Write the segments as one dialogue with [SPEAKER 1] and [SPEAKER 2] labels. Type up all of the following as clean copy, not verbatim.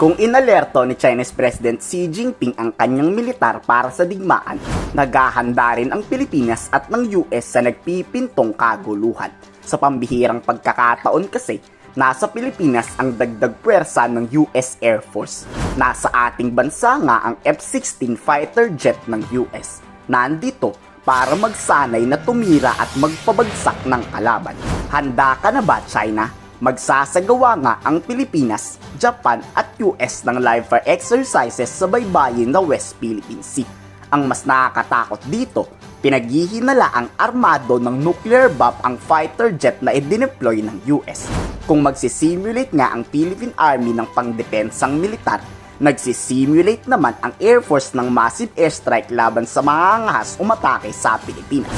[SPEAKER 1] Kung inalerto ni Chinese President Xi Jinping ang kanyang militar para sa digmaan, naghahanda rin ang Pilipinas at ng US sa nagpipintong kaguluhan. Sa pambihirang pagkakataon kasi, nasa Pilipinas ang dagdag puwersa ng US Air Force. Nasa ating bansa nga ang F-16 fighter jet ng US. Nandito para magsanay na tumira at magpabagsak ng kalaban. Handa ka na ba, China? Magsasagawa nga ang Pilipinas, Japan at US ng live fire exercises sa baybayin na West Philippine Sea. Ang mas nakakatakot dito, pinaghihinala ang armado ng nuclear bomb ang fighter jet na i-deploy ng US. Kung magsisimulate nga ang Philippine Army ng pangdepensang militar, nagsisimulate naman ang Air Force ng massive airstrike laban sa mga angahas umatake sa Pilipinas.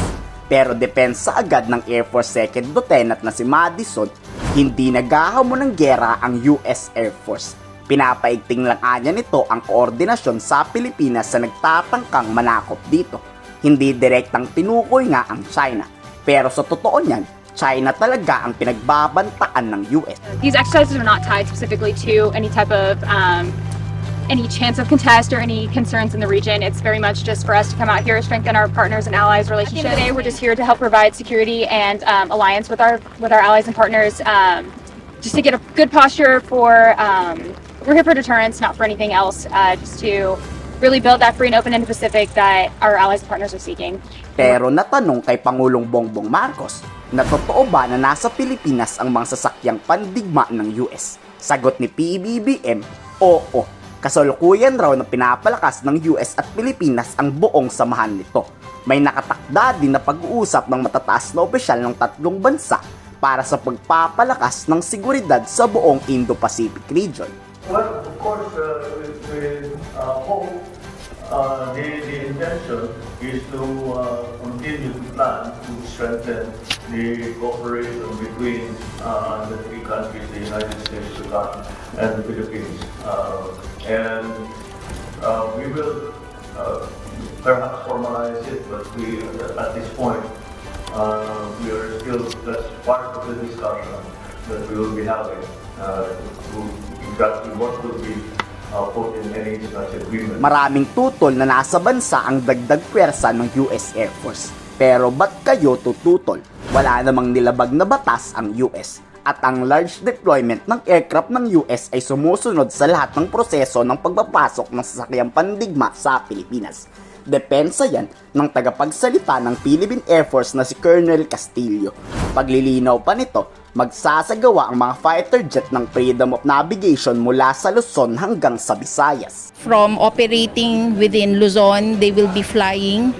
[SPEAKER 1] Pero depensa agad ng Air Force Second Lieutenant na si Madison, hindi naghahamon ng giyera ang US Air Force. Pinapaigting lang anya nito ang koordinasyon sa Pilipinas sa nagtatangkang manakop dito. Hindi direktang tinukoy nga ang China. Pero sa totoo niyan, China talaga ang pinagbabantaan ng US.
[SPEAKER 2] These exercises are not tied specifically to any type of any chance of contest or any concerns in the region. It's very much just for us to come out here, strengthen our partners and allies relationship. Today, we're just here to help provide security and alliance with our allies and partners, just to get a good posture for. We're here for deterrence, not for anything else. Just to really build that free and open Indo-Pacific that our allies and partners are seeking.
[SPEAKER 1] Pero natanong kay Pangulong Bongbong Marcos, na totoo ba na nasa Pilipinas ang mga sasakyang pandigma ng US? Sagot ni PBBM, oo. Kasalukuyan raw na pinapalakas ng US at Pilipinas ang buong samahan nito. May nakatakda din na pag-uusap ng matataas na opisyal ng tatlong bansa para sa pagpapalakas ng seguridad sa buong Indo-Pacific region.
[SPEAKER 3] Well, of course, we hope the intention is to continue to plan to strengthen the cooperation between the three countries, the United States, Japan, and the Philippines. And we will perhaps formalize it, but at this point, we are still, that's part of the discussion that we will be having. Exactly what will be put in any such agreement.
[SPEAKER 1] Maraming tutol na nasa bansa ang dagdag pwersa ng US Air Force. Pero ba't kayo tututol? Wala namang nilabag na batas ang US. At ang large deployment ng aircraft ng US ay sumusunod sa lahat ng proseso ng pagpapasok ng sasakyang pandigma sa Pilipinas. Depensa yan ng tagapagsalita ng Philippine Air Force na si Colonel Castillo. Paglilinaw pa nito, magsasagawa ang mga fighter jet ng freedom of navigation mula sa Luzon hanggang sa Visayas.
[SPEAKER 4] From operating within Luzon, they will be flying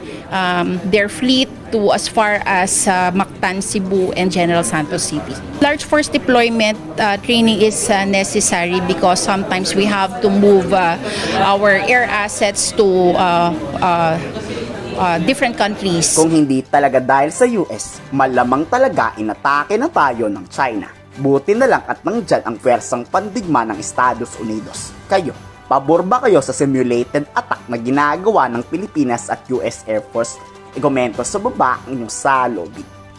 [SPEAKER 4] their fleet to as far as Mactan, Cebu, and General Santos City. Large force deployment training is necessary because sometimes we have to move our air assets to different countries.
[SPEAKER 1] Kung hindi talaga dahil sa US, malamang talaga inatake na tayo ng China. Buti na lang at nandyan ang pwersang pandigma ng Estados Unidos. Kayo, pabor ba kayo sa simulated attack na ginagawa ng Pilipinas at US Air Force? I-komento sa baba ang inyong salobin.